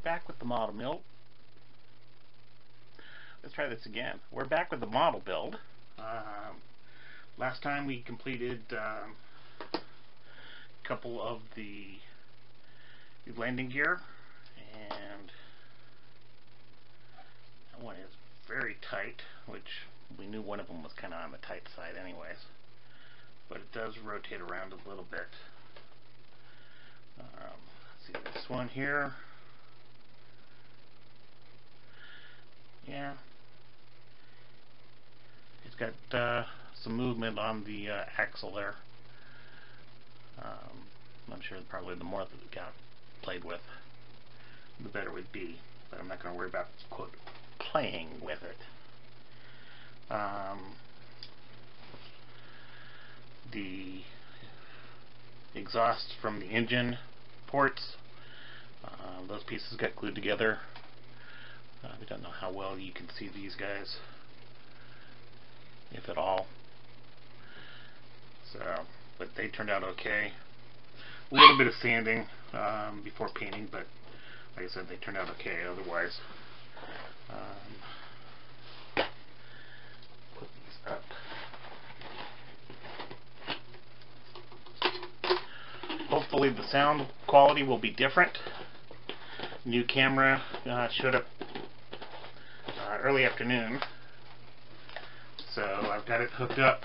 back with the model build. Let's try this again. We're back with the model build. Last time we completed a couple of the landing gear, and that one is very tight, which we knew one of them was kind of on the tight side anyways, but it does rotate around a little bit. See this one here. Yeah, it's got some movement on the axle there. I'm sure probably the more that it got played with, the better it would be, but I'm not going to worry about, quote, playing with it. The exhaust from the engine ports, those pieces got glued together. I don't know how well you can see these guys, if at all. So, but they turned out okay. A little bit of sanding before painting, but like I said, they turned out okay otherwise. Put these up. Hopefully the sound quality will be different. New camera showed up early afternoon, so I've got it hooked up.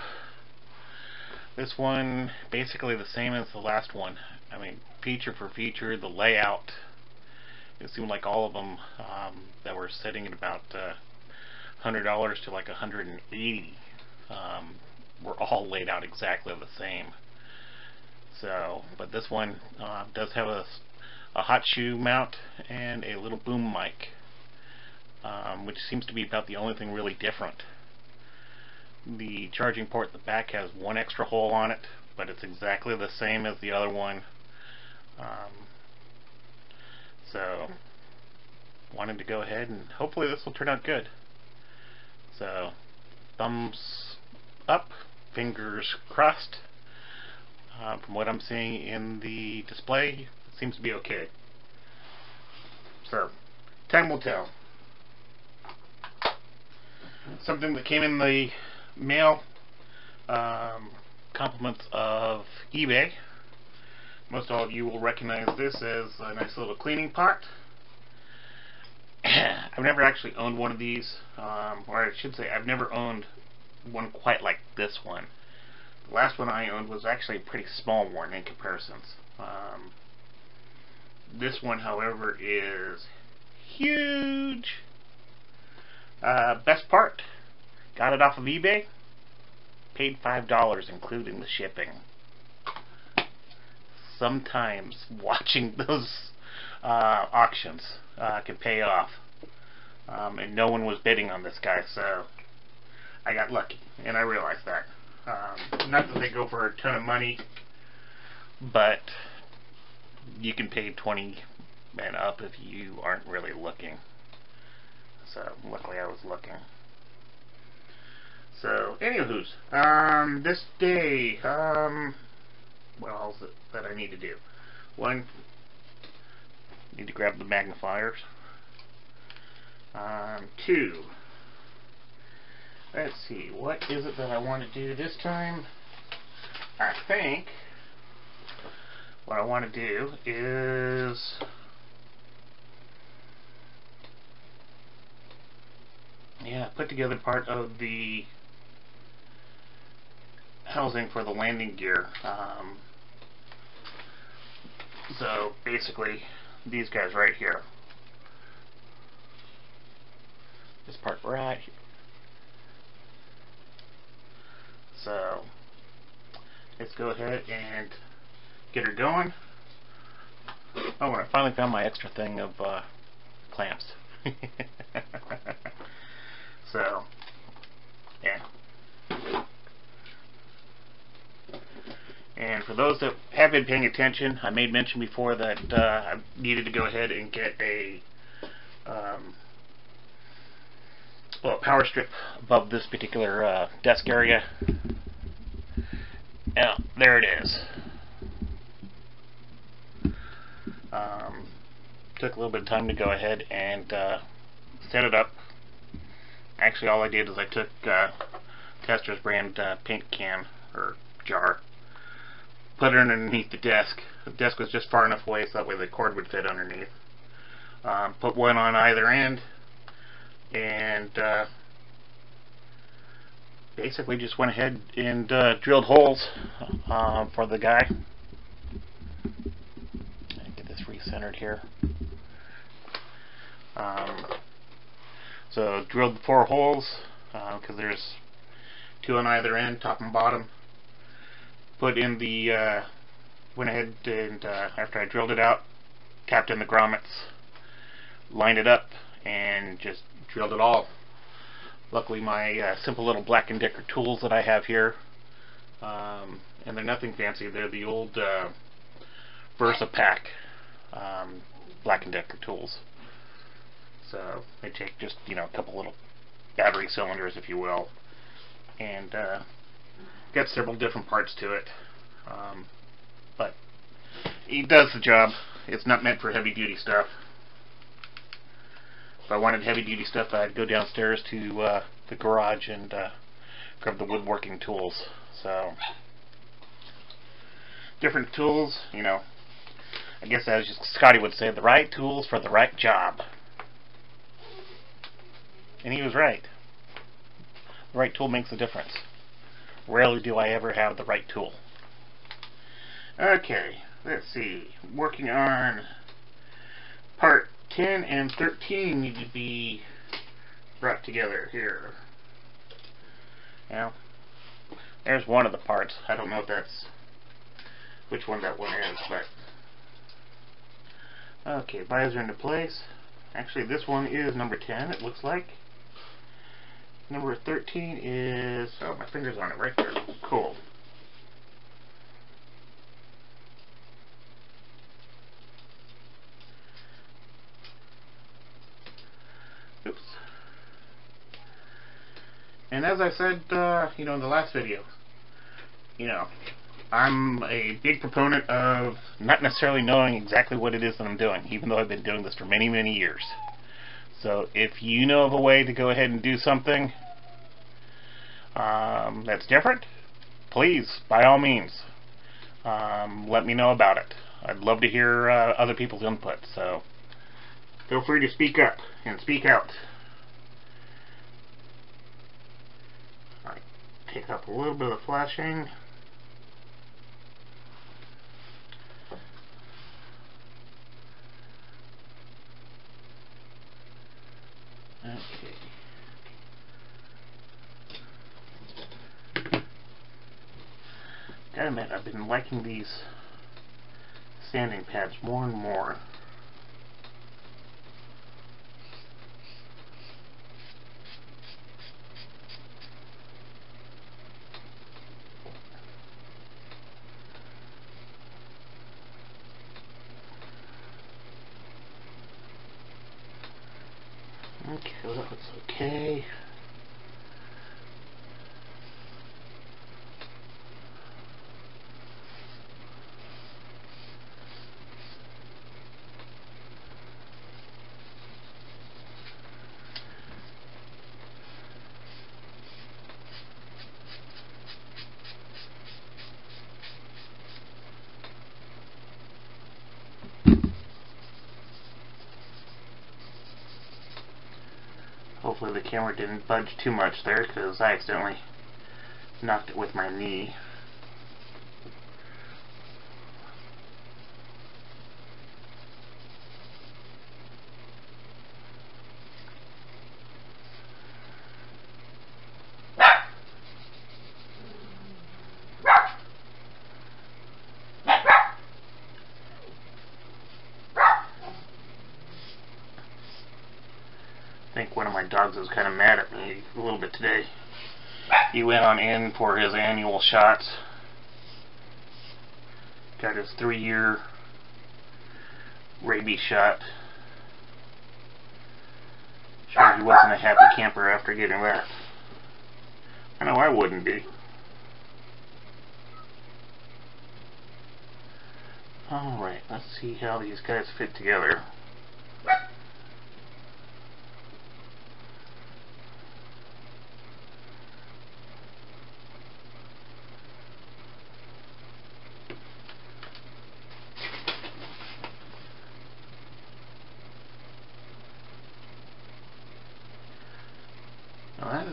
This one basically the same as the last one. I mean, feature for feature, the layout, it seemed like all of them that were sitting at about $100 to like $180 were all laid out exactly the same. So, but this one does have a hot shoe mount and a little boom mic, which seems to be about the only thing really different. The charging port at the back has one extra hole on it, but it's exactly the same as the other one. So, wanted to go ahead and hopefully this will turn out good. So, thumbs up, fingers crossed. From what I'm seeing in the display, it seems to be okay. So, time will tell. Something that came in the mail, compliments of eBay. Most all of you will recognize this as a nice little cleaning pot. I've never actually owned one of these, or I should say I've never owned one quite like this one. The last one I owned was actually a pretty small one in comparisons. This one, however, is huge. Best part, got it off of eBay, paid $5 including the shipping. Sometimes watching those auctions can pay off, and no one was bidding on this guy, so I got lucky, and I realized that. Not that they go for a ton of money, but you can pay 20 and up if you aren't really looking. So luckily I was looking. So anywho's, this day, what else is it that I need to do? One, need to grab the magnifiers. Two, let's see, what is it that I want to do this time? I think what I want to do is put together part of the housing for the landing gear. So basically these guys right here. This part right here. So let's go ahead and get her going. Oh, and I finally found my extra thing of clamps. So, yeah. And for those that have been paying attention, I made mention before that I needed to go ahead and get a power strip above this particular desk area. Yeah, there it is. took a little bit of time to go ahead and set it up. Actually, all I did is I took Tester's brand paint can or jar, put it underneath the desk. The desk was just far enough away so that way the cord would fit underneath. Put one on either end, and basically just went ahead and drilled holes for the guy. Get this recentered here. So drilled 4 holes because there's 2 on either end, top and bottom. Put in the went ahead and after I drilled it out, tapped in the grommets, lined it up, and just drilled it all. Luckily, my simple little Black & Decker tools that I have here, and they're nothing fancy. They're the old Versa Pack Black & Decker tools. So they take just, you know, a couple little battery cylinders, if you will, and got several different parts to it. But it does the job. It's not meant for heavy duty stuff. If I wanted heavy duty stuff, I'd go downstairs to the garage and grab the woodworking tools. So different tools, you know, I guess as Scotty would say, the right tools for the right job. And he was right. The right tool makes a difference. Rarely do I ever have the right tool. Okay, let's see. Working on part 10 and 13 need to be brought together here. Now, there's one of the parts. I don't know if that's which one that one is, but okay, visor into place. Actually, this one is number 10, it looks like. Number 13 is, oh, my finger's on it right there. Cool. Oops. And as I said, you know, in the last video, you know, I'm a big proponent of not necessarily knowing exactly what it is that I'm doing, even though I've been doing this for many, many years. So if you know of a way to go ahead and do something that's different, please, by all means, let me know about it. I'd love to hear other people's input, so feel free to speak up and speak out. Alright, take up a little bit of the flashing. Okay. Gotta admit, I've been liking these sanding pads more and more. Okay, well, that looks okay. Hopefully the camera didn't budge too much there, because I accidentally knocked it with my knee. I think one of my dogs was kind of mad at me a little bit today. He went on in for his annual shots. Got his 3-year rabies shot. Sure, he wasn't a happy camper after getting that. I know I wouldn't be. Alright, let's see how these guys fit together.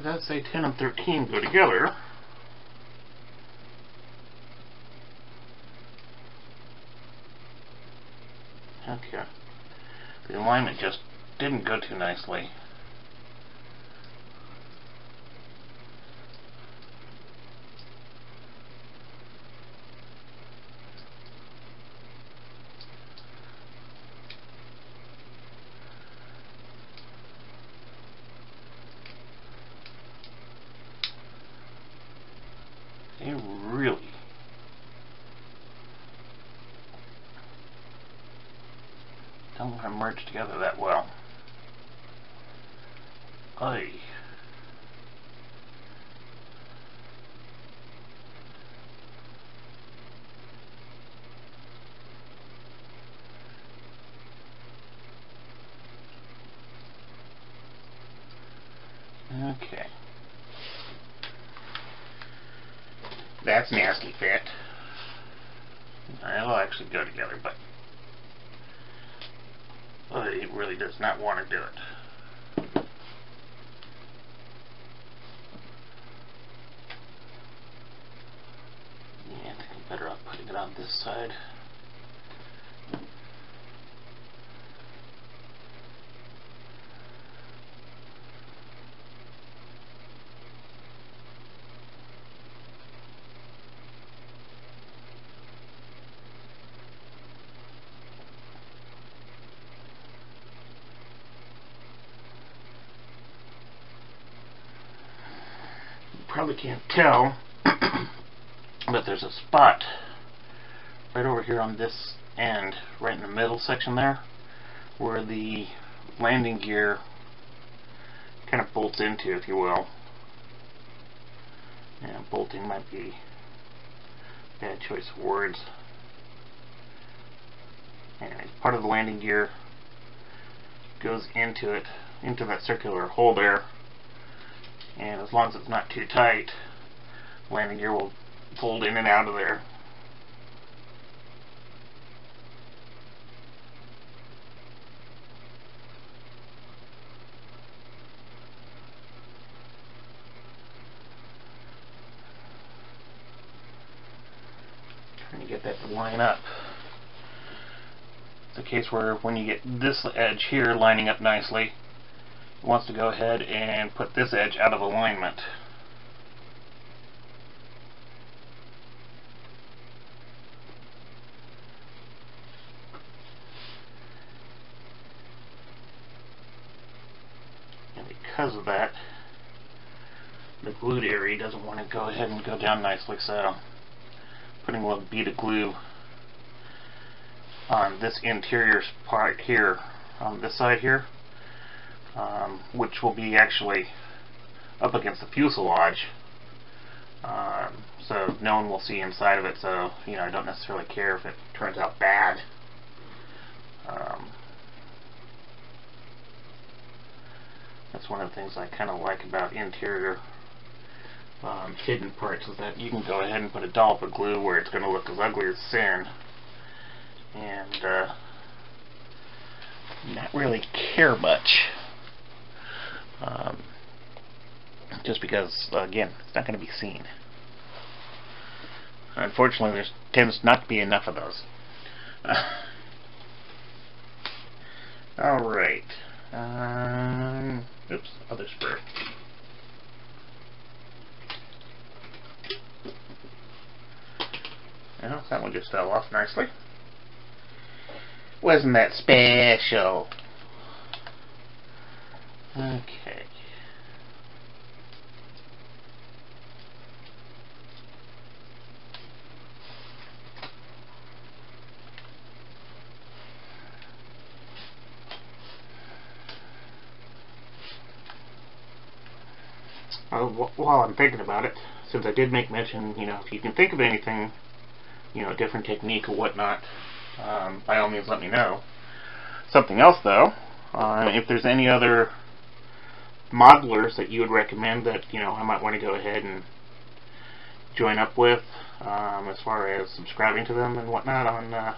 it does say 10 and 13 go together. Okay. The alignment just didn't go too nicely. They really don't want to merge together that well. Oy. Okay. That's nasty fit. It'll actually go together, but it really does not want to do it. Yeah, I think I'm better off putting it on this side. Probably can't tell, but there's a spot right over here on this end, right in the middle section there, where the landing gear kind of bolts into, if you will. Yeah, bolting might be a bad choice of words. Anyways, part of the landing gear goes into it, into that circular hole there. And as long as it's not too tight, the landing gear will fold in and out of there. Trying to get that to line up. It's a case where when you get this edge here lining up nicely, wants to go ahead and put this edge out of alignment. And because of that, the glued area doesn't want to go ahead and go down nicely, so putting a little bead of glue on this interior part here, on this side here, which will be actually up against the fuselage, so no one will see inside of it, so I don't necessarily care if it turns out bad. That's one of the things I kind of like about interior hidden parts, is that you can go ahead and put a dollop of glue where it's going to look as ugly as sin, and not really care much. Just because, again, it's not going to be seen. Unfortunately, there tends not to be enough of those. Alright. Oops, other spur. Well, that one just fell off nicely. Wasn't that special? Okay. While I'm thinking about it, since I did make mention, if you can think of anything, different technique or whatnot, by all means let me know. Something else though, if there's any other modelers that you would recommend that, I might want to go ahead and join up with, as far as subscribing to them and whatnot on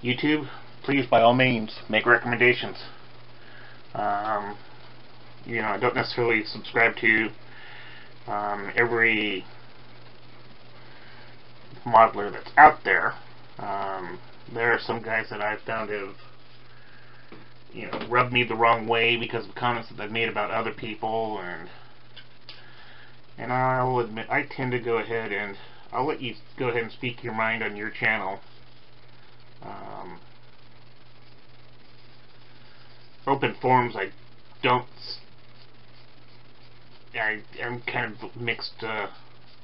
YouTube, please by all means make recommendations. You know, I don't necessarily subscribe to every modeler that's out there. There are some guys that I've found have, you know, rubbed me the wrong way because of comments that they've made about other people, and I'll admit I tend to go ahead and I'll let you go ahead and speak your mind on your channel. Open forums, I'm kind of mixed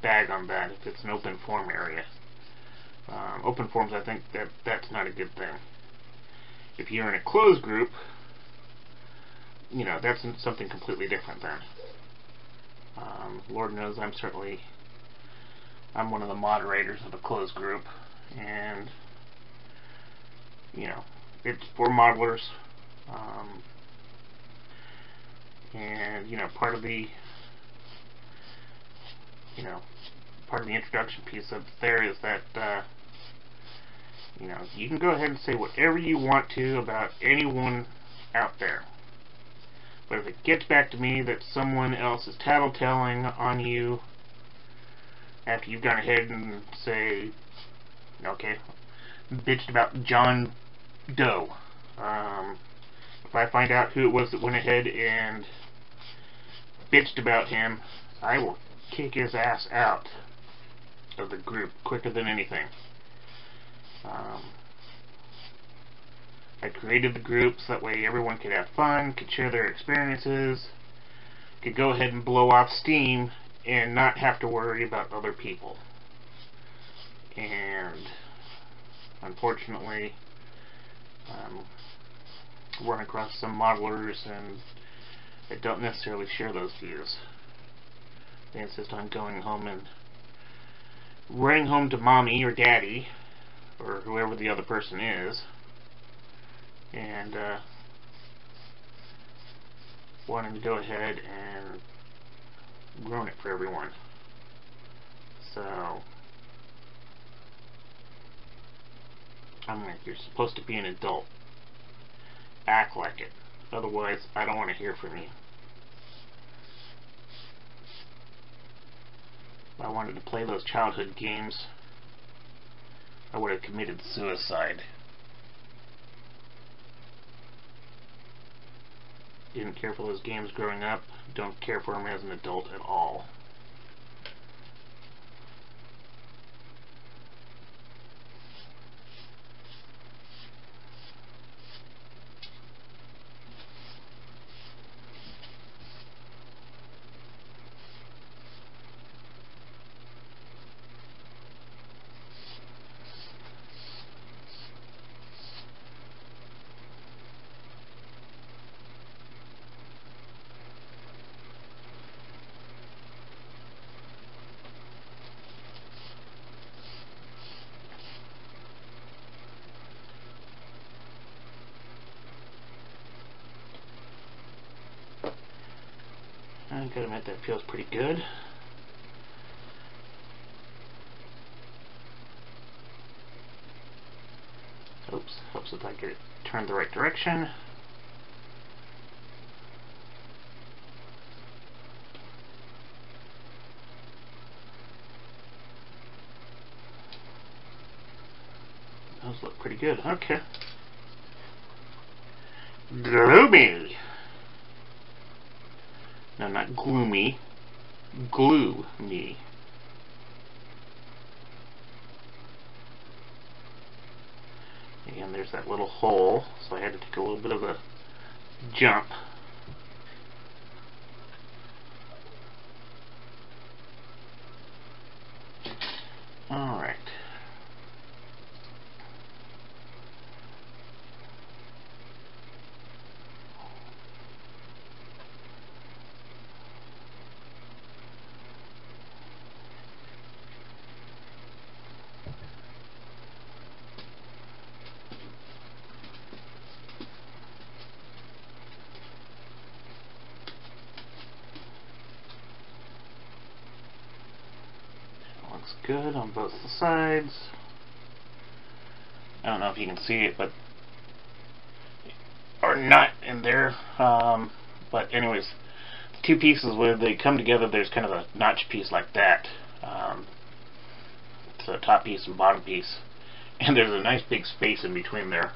bag on that if it's an open forum area. Open forums, I think that's not a good thing. If you're in a closed group, you know, that's something completely different then. Lord knows I'm one of the moderators of a closed group, and you know, it's for modelers, and you know, part of the introduction piece of there is that you know, you can go ahead and say whatever you want to about anyone out there, but if it gets back to me that someone else is tattletelling on you after you've gone ahead and say, okay, bitched about John Doe, if I find out who it was that went ahead and bitched about him, I will kick his ass out of the group quicker than anything. I created the groups that way everyone could have fun, could share their experiences, could go ahead and blow off steam and not have to worry about other people. And unfortunately, run across some modelers and they don't necessarily share those views. They insist on going home and running home to mommy or daddy or whoever the other person is, and wanting to go ahead and ruin it for everyone. So I'm like, you're supposed to be an adult. Act like it. Otherwise, I don't want to hear from you. If I wanted to play those childhood games, I would have committed suicide. Didn't care for those games growing up. Don't care for them as an adult at all. I gotta admit, that feels pretty good. Oops, helps if I get it turned the right direction. Those look pretty good. Okay. Gloomy. No, not gloomy. Glue me. And there's that little hole, so I had to take a little bit of a jump. Alright. Looks good on both the sides. I don't know if you can see it, but or not in there. But anyways, two pieces where they come together, there's kind of a notch piece like that. So top piece and bottom piece. And there's a nice big space in between there.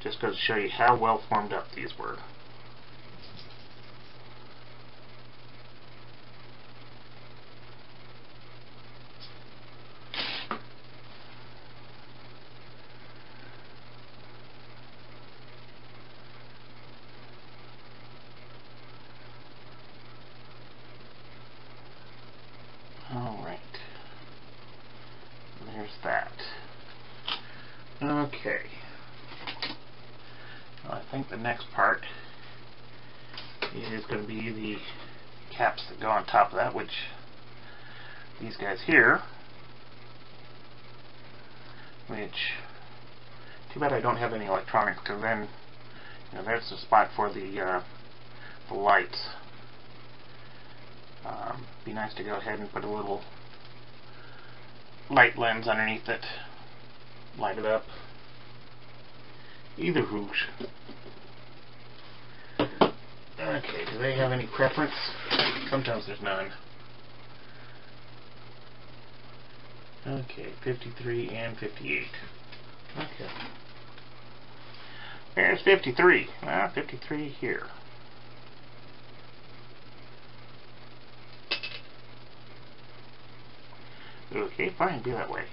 Just goes to show you how well formed up these were. Alright. There's that. Okay. Well, I think the next part is going to be the caps that go on top of that, which these guys here, which, too bad I don't have any electronics, because then, you know, there's the spot for the lights. Be nice to go ahead and put a little light lens underneath it, light it up. Either whoosh. Okay, do they have any preference? Sometimes there's none. Okay, 53 and 58. Okay. There's 53. 53 here. Okay, fine, be that way.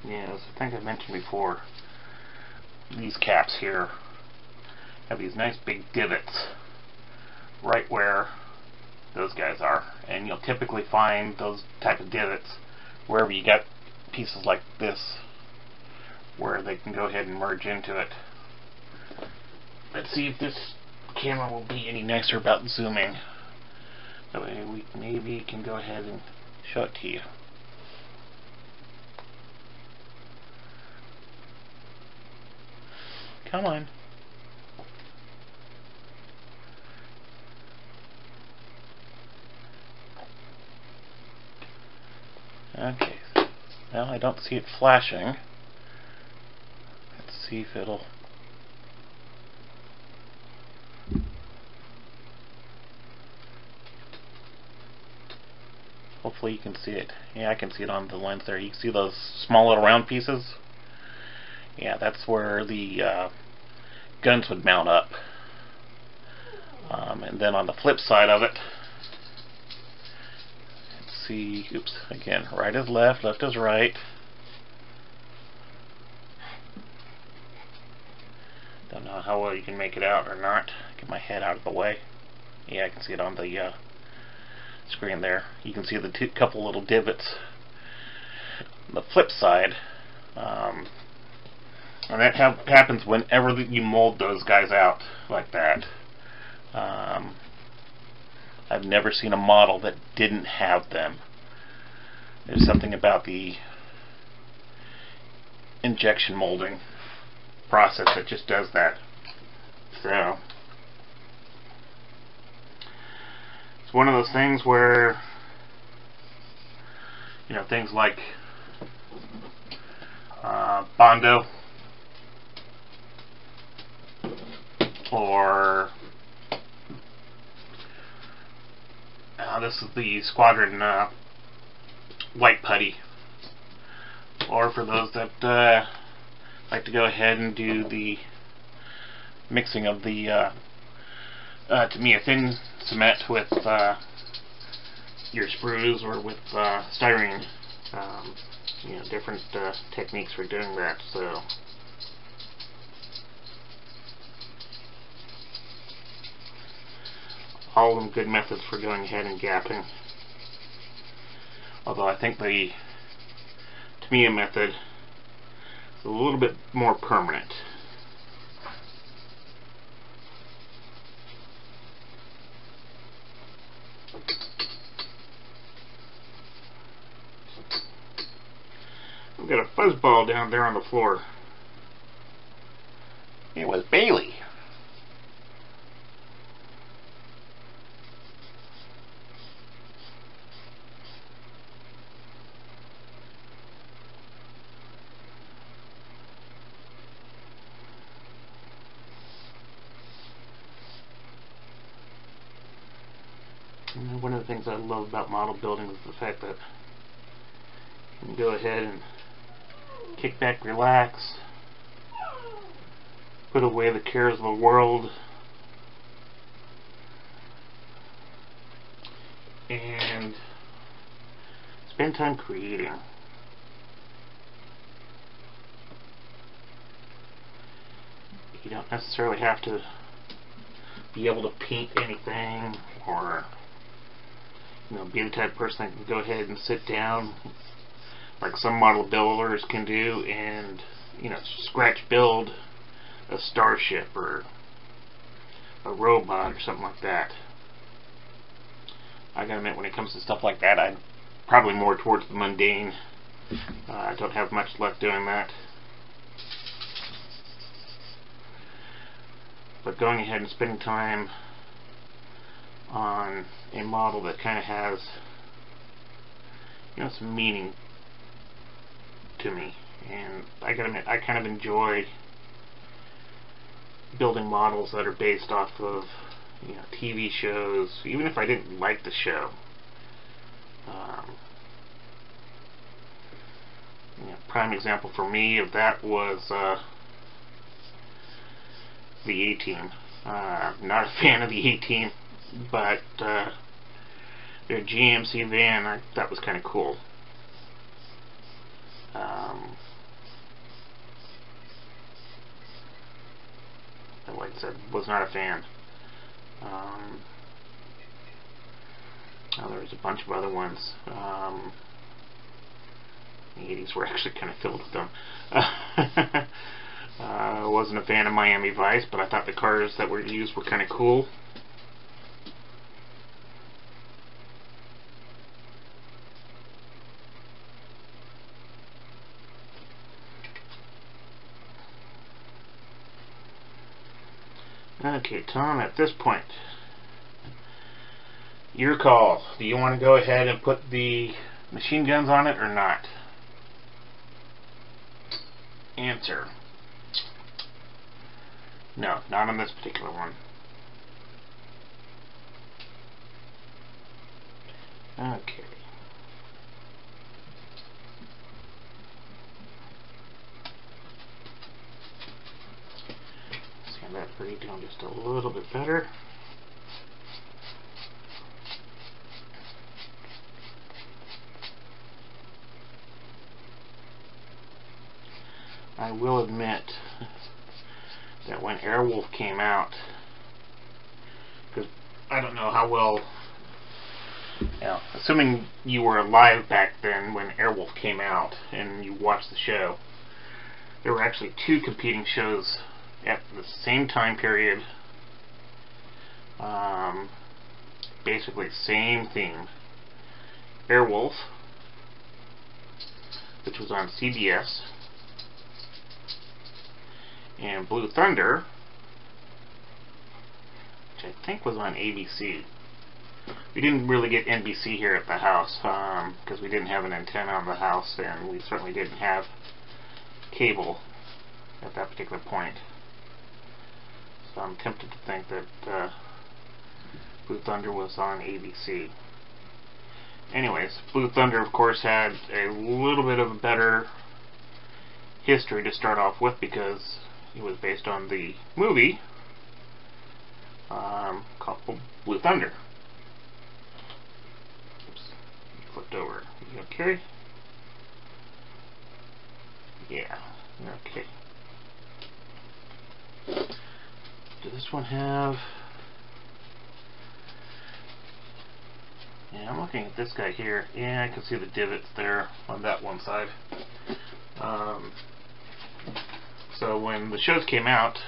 Yes, I think I mentioned before, these caps here have these nice big divots right where those guys are, and you'll typically find those type of divots wherever you got pieces like this where they can go ahead and merge into it. Let's see if this camera will be any nicer about zooming. That way we maybe can go ahead and show it to you. Come on. Okay. Well, I don't see it flashing. Let's see if it'll... Hopefully you can see it. Yeah, I can see it on the lens there. You can see those small little round pieces. Yeah, that's where the guns would mount up. And then on the flip side of it, let's see, oops, again, right is left, left is right. Don't know how well you can make it out or not. Get my head out of the way. Yeah, I can see it on the screen there. You can see the couple little divots. On the flip side, and that happens whenever you mold those guys out like that. I've never seen a model that didn't have them. There's something about the injection molding process that just does that. So it's one of those things where, you know, things like Bondo or this is the Squadron white putty, or for those that like to go ahead and do the mixing of the to me a thin cement with your sprues or with styrene. You know, different techniques for doing that. So all of them good methods for going ahead and gapping. Although I think the Tamiya method is a little bit more permanent. got a fuzzball down there on the floor. It was Bailey. And one of the things I love about model building is the fact that you can go ahead and kick back, relax, put away the cares of the world, and spend time creating. You don't necessarily have to be able to paint anything, or be the type of person that can go ahead and sit down like some model builders can do and scratch build a starship or a robot or something like that. I gotta admit, when it comes to stuff like that, I'm probably more towards the mundane. I don't have much luck doing that. But going ahead and spending time on a model that kind of has some meaning to me, and I gotta admit, I kind of enjoy building models that are based off of TV shows, even if I didn't like the show. Prime example for me of that was the A-Team. Not a fan of the A-Team, but their GMC van, I thought was kind of cool. Like I said, was not a fan. There was a bunch of other ones. The 80s were actually kind of filled with them. I wasn't a fan of Miami Vice, but I thought the cars that were used were kind of cool. Okay, Tom, at this point, your call. Do you want to go ahead and put the machine guns on it or not? Answer. No, not on this particular one. Okay. Sand that pretty down just a little bit better. I will admit that when Airwolf came out, because I don't know how well, assuming you were alive back then when Airwolf came out and you watched the show, there were actually two competing shows at the same time period, basically same theme. Airwolf, which was on CBS, and Blue Thunder, which I think was on ABC. We didn't really get NBC here at the house because we didn't have an antenna on the house, and we certainly didn't have cable at that particular point. So I'm tempted to think that Blue Thunder was on ABC. Anyways, Blue Thunder, of course, had a little bit of a better history to start off with because it was based on the movie called Blue Thunder. Oops, flipped over. You okay? Yeah, okay. Does this one have... Yeah, I'm looking at this guy here. Yeah, I can see the divots there on that one side. So when the shows came out,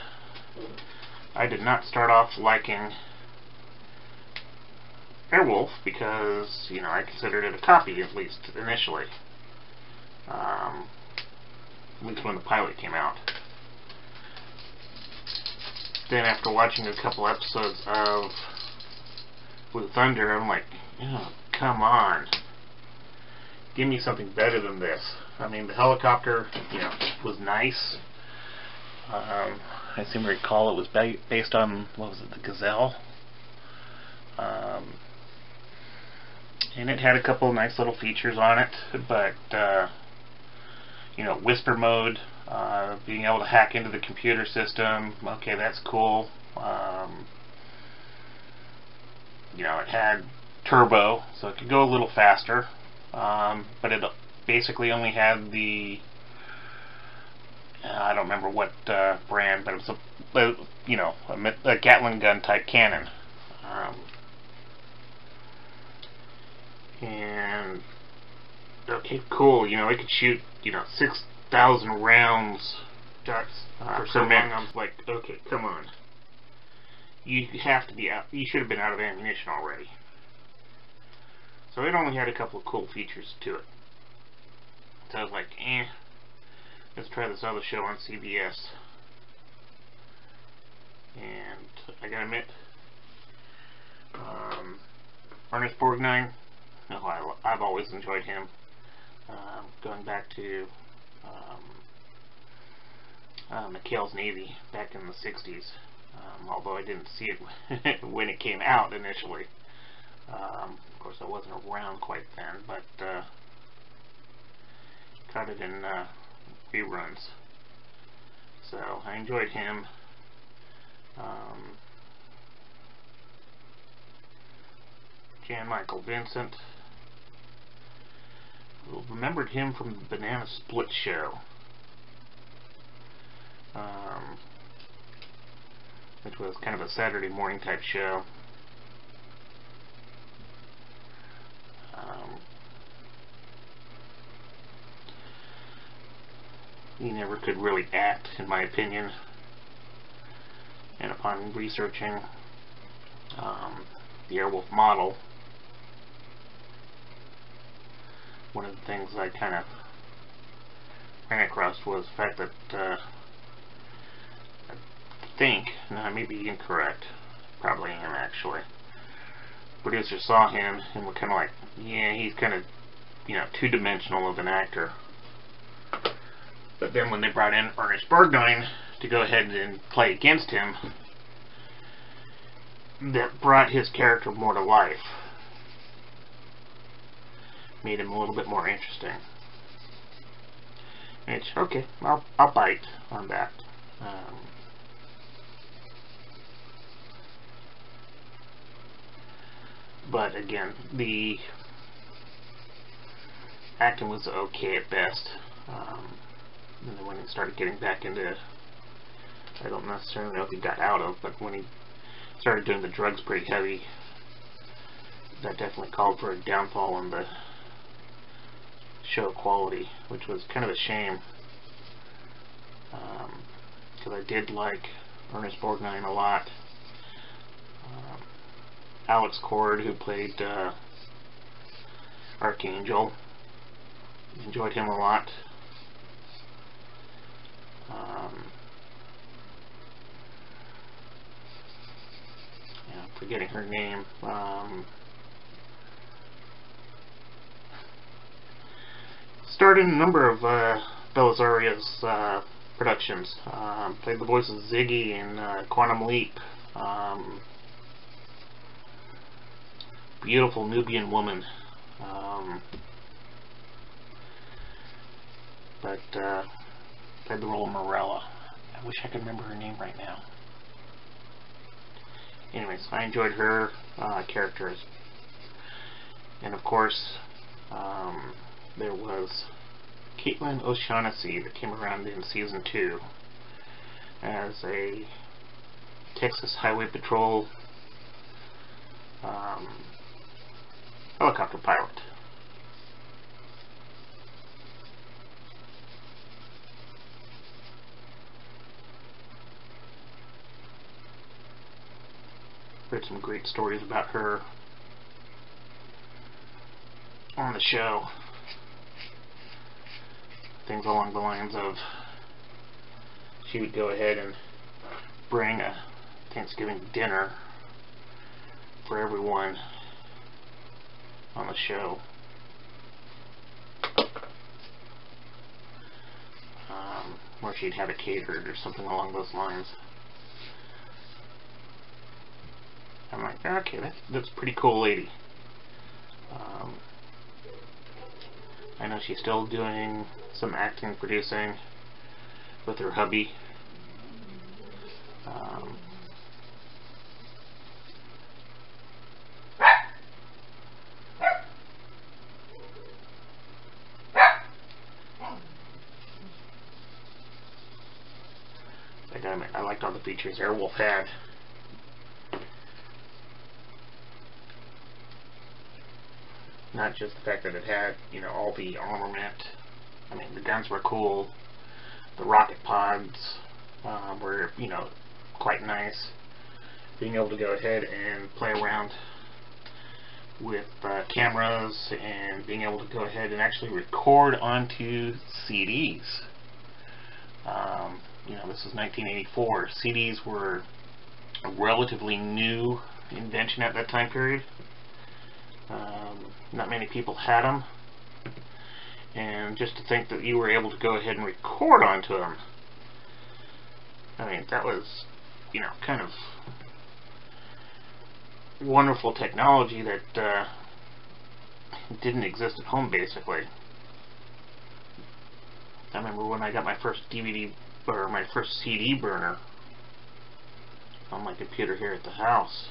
I did not start off liking Airwolf because, I considered it a copy, at least initially. at least when the pilot came out. Then after watching a couple episodes of Blue Thunder, I'm like, oh, come on. Give me something better than this. I mean, the helicopter, was nice. I seem to recall it was based on, what was it, the Gazelle? And it had a couple of nice little features on it, but, whisper mode, being able to hack into the computer system, okay, that's cool. It had turbo, so it could go a little faster, but it basically only had the, I don't remember what brand, but it was a Gatling gun type cannon. And okay, cool. It could shoot 6,000 rounds for so long. I was like, okay, come on. You have to be out. You should have been out of ammunition already. So it only had a couple of cool features to it. So I was like, let's try this other show on CBS. And I gotta admit, Ernest Borgnine, I've always enjoyed him. Going back to McHale's Navy back in the 60s, although I didn't see it when it came out initially. Of course, I wasn't around quite then, but caught it in reruns. So I enjoyed him. Jan Michael Vincent. Remembered him from the Banana Split show, which was kind of a Saturday morning type show. He never could really act, in my opinion. And upon researching the Airwolf model, one of the things I kind of ran across was the fact that I think, and I may be incorrect, probably am actually, producers saw him and were kind of like, yeah, he's kind of, two-dimensional of an actor. But then when they brought in Ernest Borgnine to go ahead and play against him, that brought his character more to life. Made him a little bit more interesting. Which, okay, I'll bite on that. But again, the acting was okay at best. And then when he started getting back into, I don't necessarily know if he got out of, but when he started doing the drugs pretty heavy, that definitely called for a downfall in the show quality, which was kind of a shame, because I did like Ernest Borgnine a lot. Alex Cord, who played Archangel, enjoyed him a lot. Forgetting her name. Starred in a number of Bella's Arias productions. Played the voice of Ziggy in Quantum Leap. Beautiful Nubian woman. But played the role of Morella. I wish I could remember her name right now. Anyways, I enjoyed her characters. And of course, there was Caitlin O'Shaughnessy that came around in Season 2 as a Texas Highway Patrol helicopter pilot. Heard some great stories about her on the show. things along the lines of she would go ahead and bring a Thanksgiving dinner for everyone on the show. Or she'd have it catered or something along those lines. I'm like, okay, that's a pretty cool lady. I know she's still doing some acting, producing with her hubby. I liked all the features Airwolf had. Not just the fact that it had, you know, all the armament. I mean, the guns were cool. The rocket pods were, you know, quite nice. Being able to go ahead and play around with cameras and being able to go ahead and actually record onto CDs. You know, this is 1984. CDs were a relatively new invention at that time period. Not many people had them, and just to think that you were able to go ahead and record onto them, I mean, that was, you know, kind of wonderful technology that didn't exist at home, basically. I remember when I got my first DVD, or my first CD burner on my computer here at the house.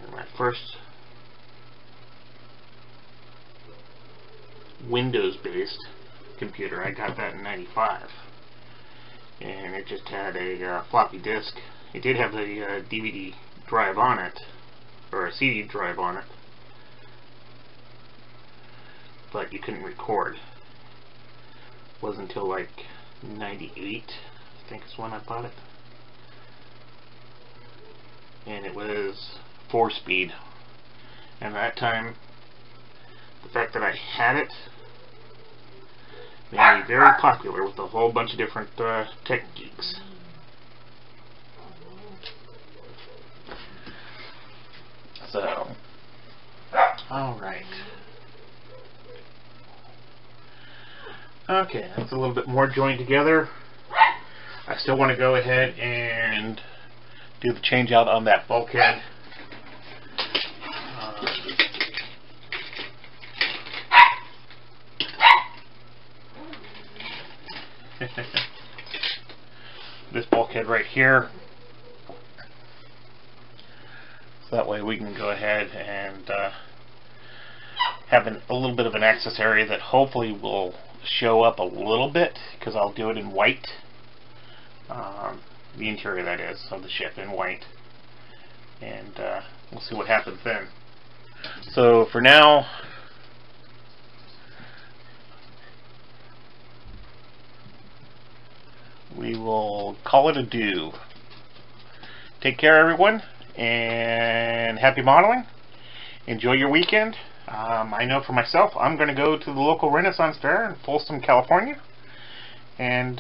And my first Windows-based computer, I got that in '95. And it just had a floppy disk. It did have a DVD drive on it, or a CD drive on it, but you couldn't record. It wasn't until like '98, I think is when I bought it. And it was 4-speed. And at that time, the fact that I had it made me very popular with a whole bunch of different tech geeks. So, alright. Okay, that's a little bit more joined together. I still want to go ahead and do the change out on that bulkhead. This bulkhead right here. So that way we can go ahead and have a little bit of an access area that hopefully will show up a little bit, because I'll do it in white. The interior, that is, of the ship in white. And we'll see what happens then. So for now, we will call it a do. Take care, everyone, and happy modeling. Enjoy your weekend. I know for myself, I'm going to go to the local Renaissance Fair in Folsom, California, and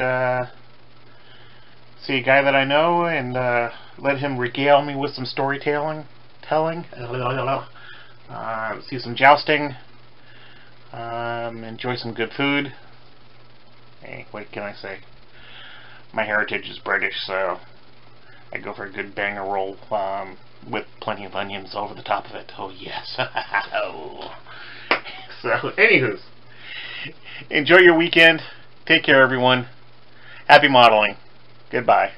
see a guy that I know and let him regale me with some storytelling. See some jousting. Enjoy some good food. Hey, what can I say? My heritage is British, so I go for a good banger roll with plenty of onions over the top of it. Oh yes. So, anywho, enjoy your weekend. Take care, everyone. Happy modeling. Goodbye.